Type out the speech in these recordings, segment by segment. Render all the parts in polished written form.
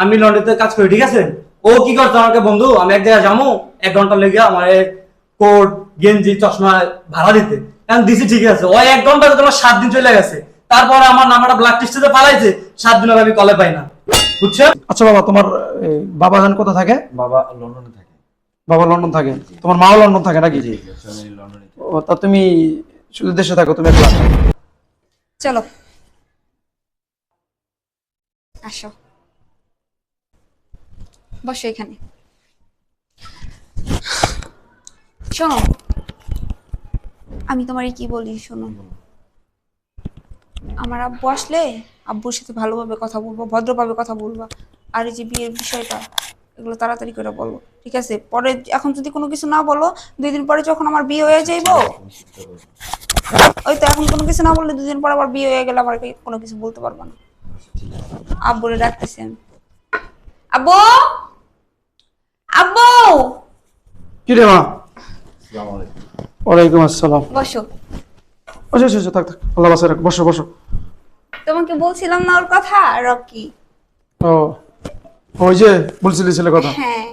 আমি লন্ডনে কাজ করি, ঠিক আছে? ও কি করছে আমাকে, বন্ধু আমি এক জায়গায় যাবো, 1 ঘন্টা লেগে আমার কোট গেঞ্জি চশমা ভাড়া দিতে। এখন দিছি, ঠিক আছে, ওই 1 ঘন্টা তোমার 7 দিন চলে গেছে। তারপরে আমার নাম্বারটা ব্ল্যাক লিস্টে পালাইছে, 7 দিন আমি কলে পাই না, বুঝছো? আচ্ছা বাবা, তোমার বাবা জান কোথা থাকে? বাবা লন্ডনে থাকে। বাবা লন্ডন থাকে, তোমার মাও লন্ডন থাকে নাকি? জি ফ্যামিলি লন্ডনে থাকে। ও, তা তুমি শুধু দেশে থাকো, তুমি একলা? চলো আসো, বসো এখানে। শোনো, আমি তোমারে কি বলি শোনো। আমার আব্বু আসলে আব্বুর সাথে ভালোভাবে কথা বলবো, ভদ্রভাবে কথা বলবো। আর এই যে বিয়ের বিষয়টা, এগুলো তাড়াতাড়ি করে বলবো, ঠিক আছে? পরে এখন যদি কোনো কিছু না বলো, 2 দিন পরে যখন আমার বিয়ে হয়ে যাইবো, ওই তো এখন কোনো কিছু না বললে 2 দিন পর আবার বিয়ে হয়ে গেলে আমার কোনো কিছু বলতে পারবো না। আব্বুরে ডাকতেছি আমি। আব্বু, আব্বু, কি রে মা? আসসালামু আলাইকুম। ওয়ালাইকুম আসসালাম। বসো। বসো বসো, থাক থাক, আল্লাহ বাসায় রাখ, বসো বসো। তোমাকে বলছিলাম না ওর কথা, রকি। ও, ওই যে বলছিলি ছেলে কথা। হ্যাঁ,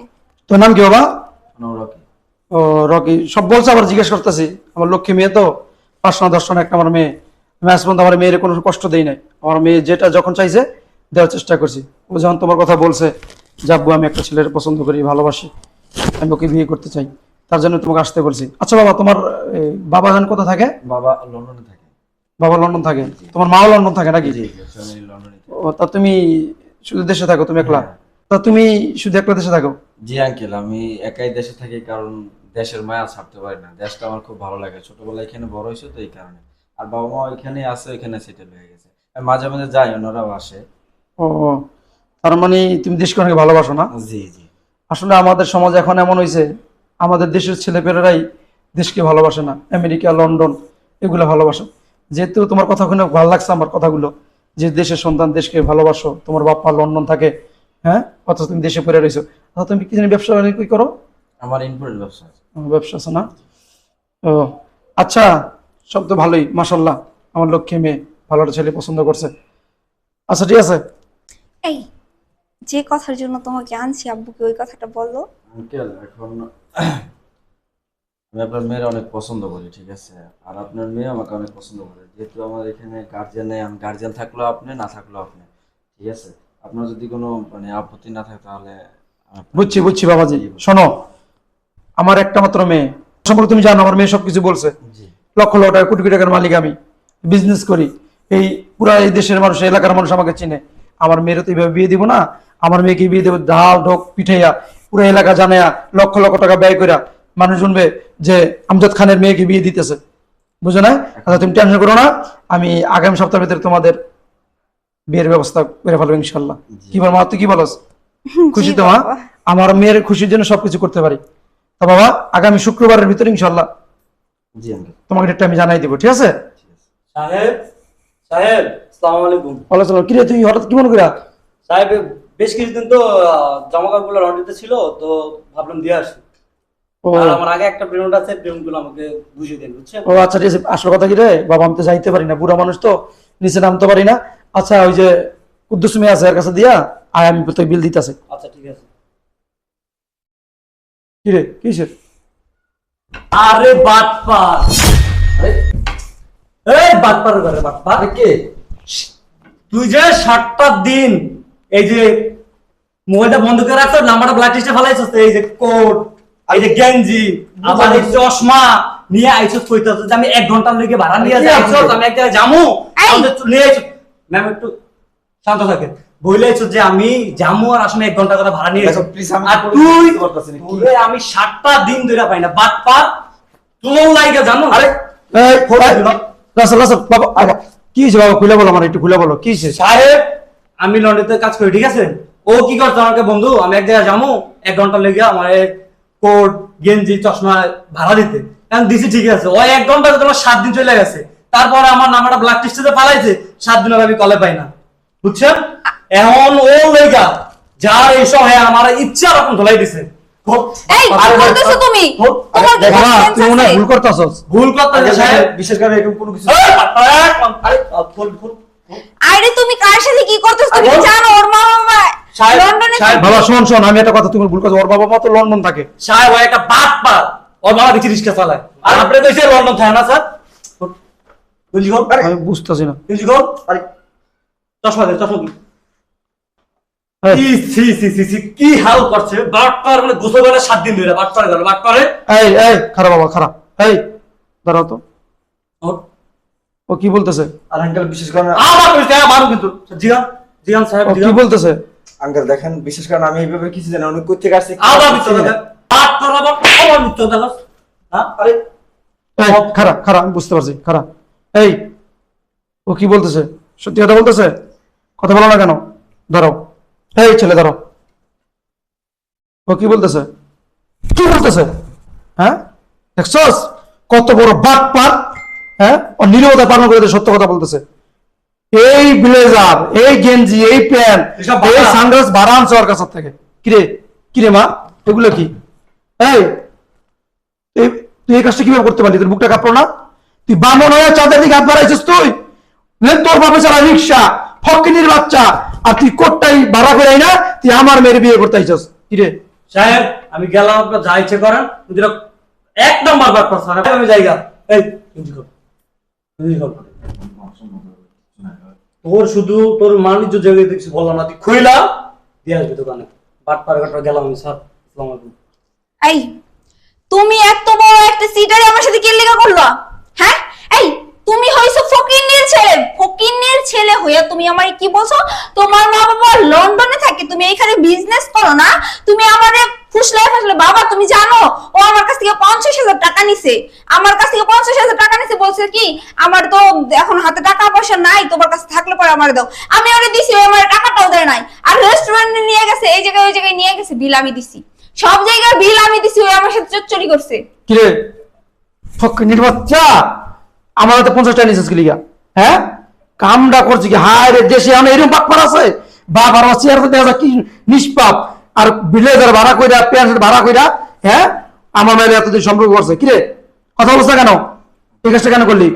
তোর নাম কি বাবা? রকি। ও রকি, সব বলছে, আবার জিজ্ঞেস করতেছি। আমার লক্ষ্মী মেয়ে তো, 5 না 10 একটা আমার মেয়ে। আমি আজ পর্যন্ত আমার মেয়ের কোনো কষ্ট দেই নাই। আমার মেয়ে যেটা যখন চাইছে দেওয়ার চেষ্টা করছি। ও যখন তোমার কথা বলছে, যাবো আমি একটা ছেলের পছন্দ করি, ভালোবাসি, আমি ওকে বিয়ে করতে চাই, তার জন্য তোমাকে আসতে বলছি। আচ্ছা বাবা, তোমার বাবা জান কোথা থাকে? বাবা লন্ডনে থাকে। বাবা লন্ডন থাকে, তোমার মাও লন্ডন থাকে নাকি? জি ফ্যামিলি লন্ডনে থাকে। ও, তা তুমি শুধু দেশে থাকো, তুমি একলা? হ্যাঁ। তা তুমি শুধু একলা দেশে থাকো? জি আঙ্কেল, আমি একাই দেশে থাকি, কারণ দেশের মায়া ছাড়তে পারি না। দেশটা আমার খুব ভালো লাগে, ছোটবেলায় এখানে বড় হয়েছে তো এই কারণে। আর বাবা মা ওইখানে আছে, ওইখানে সেটেল হয়ে গেছে। আমি মাঝে মাঝে যাই, ওনারাও আসে। ও, তার মানে তুমি দেশকে অনেক ভালোবাসো না? জি জি। আসলে আমাদের সমাজ এখন এমন হয়েছে, আমাদের দেশের ছেলেপেলেরাই দেশকে ভালোবাসে না, আমেরিকা লন্ডন এগুলো ভালোবাসে। যেহেতু তোমার কথা শুনে ভালো লাগছে আমার কথাগুলো, যে দেশের সন্তান দেশকে ভালোবাসো, তোমার বাপ্পা লন্ডন থাকে, হ্যাঁ, অথচ তুমি দেশে পড়ে রয়েছো। তুমি কি জানি ব্যবসা কি করো? আমার ইম্পোর্টের ব্যবসা আছে। ব্যবসা আছে না? ও আচ্ছা, সব তো ভালোই, মাশাল্লাহ, আমার লক্ষ্মী মেয়ে, ভালো একটা ছেলে পছন্দ করছে। আচ্ছা ঠিক আছে। এই যে কথার জন্য তোমাকে আনছি, আব্বুকে ওই কথাটা বলো। আঙ্কেল, এখন আমি আপনার মেয়ের অনেক পছন্দ করি, ঠিক আছে? আর আপনার মেয়ে আমাকে অনেক পছন্দ করে। যেহেতু আমার এখানে গার্জিয়ান নেই, আমি গার্জিয়ান থাকলেও আপনি, না থাকলেও আপনি, ঠিক আছে? আপনার যদি কোনো মানে আপত্তি না থাকে তাহলে বুঝছি বুঝছি বাবাজি, শোনো, আমার একটা মাত্র মেয়ে সম্পর্কে তুমি জানো, আমার মেয়ে সবকিছু বলছে। জি লক্ষ লক্ষ টাকা, কোটি কোটি টাকার মালিক আমি, বিজনেস করি, এই পুরা এই দেশের মানুষ, এলাকার মানুষ আমাকে চিনে। আমার মেয়ের তো এইভাবে বিয়ে দিব না, আমার মেয়েকে বিয়ে দেবো ঢাল ঢোক পিঠাইয়া, পুরো এলাকা জানাইয়া, লক্ষ লক্ষ টাকা ব্যয় করিয়া, মানুষ শুনবে যে আমজাদ খানের মেয়েকে বিয়ে দিতেছে, বুঝো না? আচ্ছা তুমি টেনশন করো না, আমি আগামী সপ্তাহের ভিতরে তোমাদের বিয়ের ব্যবস্থা করে ফেলবো ইনশাল্লাহ। কি বল মা, তুই কি বলস? খুশি তো মা? বাবা। আমার মেয়ের খুশির জন্য সবকিছু করতে পারি। তা বাবা, আগামী শুক্রবারের ভিতরে ইনশাল্লাহ জি আঙ্কেল। তোমাকে ডেটটা আমি জানাই দিব, ঠিক আছে? সাহেব, সাহেব, আসসালামু আলাইকুম। বলো চলো, কিরে তুই হঠাৎ কি মনে করা? সাহেব, বেশ কিছুদিন তো জামা কাপড়গুলো লন্ড্রিতে ছিল, তো ভাবলাম দিয়ে আসি। ও আর আমার আগে একটা পেমেন্ট আছে, পেমেন্টগুলো আমাকে বুঝিয়ে দেন, বুঝছেন? ও আচ্ছা ঠিক আছে। আসল কথা কি রে বাবা, আমি তো যাইতে পারি না, বুড়া মানুষ তো, নিচে নামতে পারি না। আচ্ছা ওই যে কুদ্দুস মেয়ে আছে, এর কাছে দিয়া আয়, আমি তো বিল দিতেছে। আচ্ছা ঠিক আছে। কি রে কিসের? আরে বাটপার, আরে এই বাটপার করে বাটপার কে? তুই যে 7টা দিন এই যে মোবাইলটা বন্ধ করে রাখছো, নাম্বারটা ব্ল্যাক লিস্টে ফেলাইছস, এই যে কোট, এই যে গেঞ্জি, আবার এই চশমা নিয়ে আইছস, কইতাছ যে আমি 1 ঘন্টার লেগে ভাড়া নিয়ে কি যাইছস, আপনি? আমি এক জায়গায় যামু, এই! আমাদের নিয়ে আইছস। ম্যাম একটু শান্ত থাকেন। বইলাইছস যে আমি যামু আর আসলে 1 ঘন্টা করে ভাড়া নিয়ে দেখো, আইছস। please, আমি আর কোনো তুই বুঝতে পারতাছি না, কি? তোরে আমি 7টা দিন ধরে পাই না, বাটপার তোর লাইগা জানো? আরে এই খোলা দিল। রাসেল রাসেল বাবা, বাবা, কি হয়েছে বাবা? খুলে বলো, আমার একটু খুলে বলো, কি হয়েছে? সাহেব, আমি লন্ডনে কাজ করি, ঠিক আছে? ও কি করছে আমাকে, বন্ধু আমি এক জায়গায় যাবো, 1 ঘন্টা লেগে আমার কোট গেঞ্জি চশমা ভাড়া দিতে। এখন দিছি, ঠিক আছে, ওই 1 ঘন্টা তোমার 7 দিন চলে গেছে। তারপরে আমার নাম্বারটা ব্ল্যাক লিস্টে পালাইছে, 7 দিন আমি কলে পাই না, বুঝছেন? এখন ও লেগা যার এইসব হ্যাঁ আমার ইচ্ছা রকম ধলাই দিছে। এই কি করতেছো তুমি? তোমার কি বাবা সেন্স তুমি মনে হয় আছে? ভুল করতেছস। ভুল করতে সাহেব। বিশেষ করে এরকম কোনো কিছু এই, আরে ফুল ফুল আরে তুমি কার সাথে কি করতেছো? তুমি আরে, জানো ওর মা বাবা সাহেব, লন্ডনে সাহেব, বাবা শোন শোন, আমি একটা কথা তুমি ভুল করছো, ওর বাবা মা তো লন্ডন থাকে। সাহেব ওই একটা বাটপার, ওর বাবা দেখছি রিক্সা চালায়, আর আপনি কইছে লন্ডন থাকে না স্যার। বুঝলি গো, আমি বুঝতেছি না। বুঝলি গো, আরে চশমা দে, চশমা দি। এই, কি সি সি সি সি কি হাল করছে বাটপার, মানে গোসল করে 7 দিন ধরে বাটপার গেল, বাটপারে এই এই খারাপ বাবা খারাপ। এই দাঁড়াও তো, ওর ও কি বলতেছে? আর আঙ্কেল বিশেষ করে আমার কইছে মারো কিন্তু। জিগান জিগান সাহেব, ও কি জিগান বলতেছে? আঙ্কেল দেখেন, বিশেষ করে আমি এইভাবে কিছু জানি না, উনি কোথা থেকে আসছে কি আবার করছে মিথ্যা না। কথা, বাটপার আবার আবার মিথ্যা কথা। হ্যাঁ আরে এই খারাপ খারাপ, আমি বুঝতে পারছি খারাপ। এই ও কি বলতেছে? সত্যি কথা বলতেছে? কথা বলো না কেন? ধরো, এই ছেলে ধরো, ও কি বলতেছে? কি বলতেছে? হ্যাঁ দেখছস কত বড় বাটপার? হ্যাঁ ও নীরবতা পালন করে সত্য কথা বলতেছে। এই ব্লেজার, এই গেঞ্জি, এই প্যান্ট, এসব এই ভাড়া। সানগ্লাস ভাড়া আনছে ওর কাছ থেকে। কিরে কিরে মা, এগুলো কি? এই তুই এই কাজটা কিভাবে করতে পারলি? তোর বুকটা কাঁপলো না? তুই বামন হয়ে চাঁদের দিকে হাত বাড়াইছিস তুই? তোর বাপে চালা রিক্সা, ফকিনির বাচ্চা, আর তুই কোটটাই ভাড়া করে না, তুই আমার মেয়ের বিয়ে করতে আইছস। কিরে সাহেব আমি গেলাম, আপনার যা ইচ্ছে করেন, কিন্তু এরা এক নম্বর বাটপার স্যার, আমি জায়গা। এই তুমি কর, তুমি কর। তোর শুধু তোর বাণিজ্য জায়গায় দেখছি বললাম না, তুই খুইলা দিয়ে আসবি দোকানে। বাটপার ঘাটপার গেলাম আমি স্যার, আসসালামু আলাইকুম। এই তুমি এত বড় একটা সিটারে আমার সাথে কি লেখা করলো? হ্যাঁ এই তুমি হইছো ফকিন্নির ছেলে, ফকিন্নির ছেলে হইয়া তুমি আমারে কি বলছো? তোমার মা বাবা লন্ডনে থাকে, তুমি এখানে বিজনেস করো না? তুমি আমারে ফুসলাই ফুসলাই, বাবা তুমি জানো ও আমার কাছ থেকে 50,000 টাকা নিছে, আমার কাছ থেকে 50,000 টাকা নিছে, বলছে কি আমার তো এখন হাতে টাকা পয়সা নাই, তোমার কাছে থাকলে পরে আমারে দাও। আমি ওরে দিছি, ও আমার টাকাটাও দেয় নাই। আর রেস্টুরেন্টে নিয়ে গেছে, এই জায়গায় ওই জায়গায় নিয়ে গেছে, বিল আমি দিছি, সব জায়গায় বিল আমি দিছি, ওই আমার সাথে চুরি করছে। কিরে ফকিনির বাচ্চা, আমার হাতে 50 টাকা নিছিস কি লিগা? হ্যাঁ কামডা করছি কি? হায় রে, দেশে আমি এরকম বাটপার আছে? বাপ আর চেয়ার দেখা যায় কি নিষ্পাপ, আর ব্লেজার ভাড়া কইরা, প্যান্ট শার্ট ভাড়া কইরা, হ্যাঁ আমার মেয়ের এতদিন সম্পর্ক করছে। কিরে কথা বলছ না কেন? এই কাজটা কেন করলি?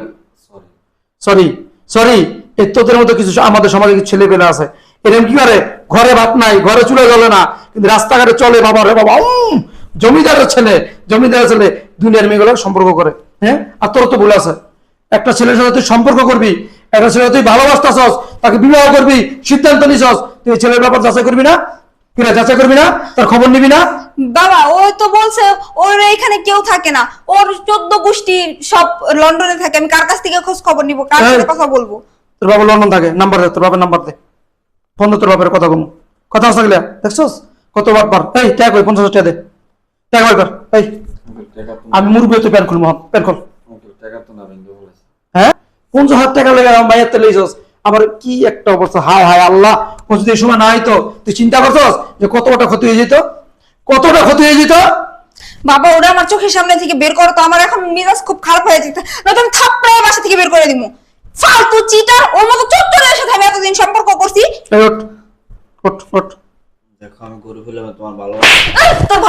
সরি সরি, এই তোদের মতো কিছু আমাদের সমাজে কিছু ছেলে পেলে আছে, এরকম কি করে? ঘরে ভাত নাই, ঘরে চুলে জ্বলে না, কিন্তু রাস্তাঘাটে চলে বাবা রে বাবা, জমিদারের ছেলে, জমিদারের ছেলে দুনিয়ার মেয়েগুলো সম্পর্ক করে। হ্যাঁ আর তোর তো ভুল আছে, একটা ছেলের সাথে তুই সম্পর্ক করবি, একটা ছেলে তুই ভালোবাসতাছস, তাকে বিবাহ করবি, সিদ্ধান্ত নিছস, তুই এই ছেলের ব্যাপার যাচাই করবি না? কিনা যাচাই করবি না? তার খবর নিবি না? বাবা ও তো বলছে ওর এখানে কেউ থাকে না, ওর 14 গোষ্ঠী সব লন্ডনে থাকে, আমি কার কাছ থেকে খোঁজ খবর নিব, কার সাথে কথা বলবো? তোর বাবা লন্ডন থাকে, নাম্বার দে, তোর বাবার নাম্বার দে, ফোন দে, তোর বাপের কথা কম কথা আছে গেলে দেখছস কত বাটপার। এই ট্যাগ ওই 50 টাকা দে, ট্যাগ ওই কর। এই আমি মুরগি তুই প্যান খুলবো, প্যান খোল। টাকা তো না ভেঙে বলেছে। হ্যাঁ 50,000 টাকা লেগে আমার মায়ের তেলে যাস, আবার কি একটা অবস্থা। হায় হায় আল্লাহ, ও যদি এই সময় না হইতো, তুই চিন্তা করছস যে কতটা ক্ষতি হয়ে যেত, কতটা ক্ষতি হয়ে যেত। বাবা ওরা আমার চোখের সামনে থেকে বের করো তো, আমার এখন মেজাজ খুব খারাপ হয়ে যেত, নয়তো আমি থাপ্পড়ে বাসা থেকে বের করে দিব। ফালতু চিটার, ওর মতো চত্বরের সাথে আমি এতদিন সম্পর্ক করছি। এই ওঠ ওঠ ওঠ। দেখো আমি গরু ফেলে তোমার ভালো তোর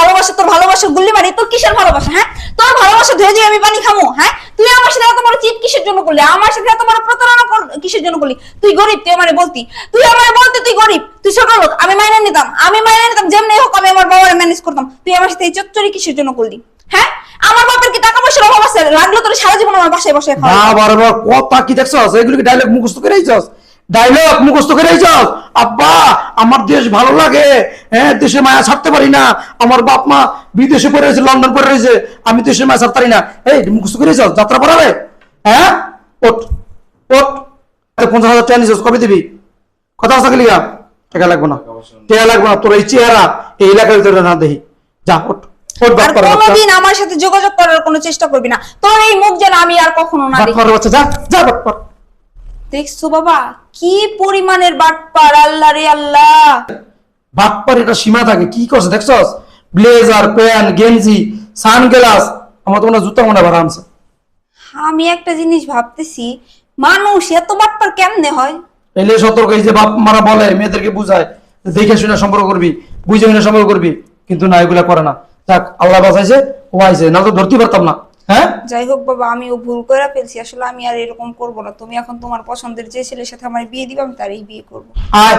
ভালোবাসা গুল্লি মারি, তোর কিসের ভালোবাসা? হ্যাঁ তোর ভালোবাসা ধুয়ে দিয়ে আমি পানি খামো? হ্যাঁ তুই আমার সাথে এত বড় চিট কিসের জন্য করলি? আমার সাথে এত বড় প্রতারণা কিসের জন্য করলি? তুই গরিব, তুই আমারে বলতি, তুই আমারে বলতি তুই গরিব, তুই ছোট লোক, আমি মাইনে নিতাম, যেমনি হোক আমি আমার বাবারে ম্যানেজ করতাম। তুই আমার সাথে এই চচ্চড়ি কিসের জন্য করলি? হ্যাঁ আমার বাবার কি টাকা পয়সার অভাব আছে? লাগলো তোর সারা জীবন আমার বাসায় বসে খাওয়া। বাবার বাবার কথা কি দেখছস? এগুলো কি ডায়লগ মুখস্থ করে আইছস? ডায়লগ মুখস্থ করে আইছস? আব্বা আমার দেশ ভালো লাগে, হ্যাঁ দেশে মায়া ছাড়তে পারি না, আমার বাপ মা বিদেশে পড়ে রয়েছে, লন্ডন পড়ে রয়েছে, আমি দেশে মায়া ছাড়তে পারি না। এই মুখস্থ করে আইছস? যাত্রা পড়াবে? হ্যাঁ ওঠ ওঠ। 50,000 টাকা নিছস, কবে দিবি? কথা আছে গেলি? টাকা লাগবে না, টাকা লাগবে না, তোর এই চেহারা এই এলাকার ভিতরে না দেখি। যা ওঠ ওঠ। আর কোনোদিন আমার সাথে যোগাযোগ করার কোনো চেষ্টা করবি না, তোর এই মুখ যেন আমি আর কখনো না দেখি। বাচ্চা যা যা বাটপার। দেখছো বাবা কি পরিমাণের বাটপার, আল্লাহ রে আল্লাহ। বাটপার এটা সীমা থাকে, কি করছে দেখছস? ব্লেজার, প্যান্ট, গেঞ্জি, সানগ্লাস, আমার তো মনে হয় জুতা মনে ভাড়া আনছে। আমি একটা জিনিস ভাবতেছি, মানুষ এত বাটপার কেমনে হয়? এলে সতর্ক, এই যে বাপ মারা বলে মেয়েদেরকে বুঝায় দেখে শুনে সম্পর্ক করবি, বুঝে শুনে সম্পর্ক করবি, কিন্তু না এগুলা করে না। যাক আল্লাহ বাঁচাইছে, ও আইছে, না তো ধরতে পারতাম না। হ্যাঁ যাই হোক বাবা, আমিও ভুল করে ফেলছি, আসলে আমি আর এরকম করব না। তুমি এখন তোমার পছন্দের যে ছেলের সাথে আমার বিয়ে দিবে, আমি তারই বিয়ে করব। আয়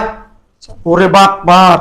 ওরে বাট পার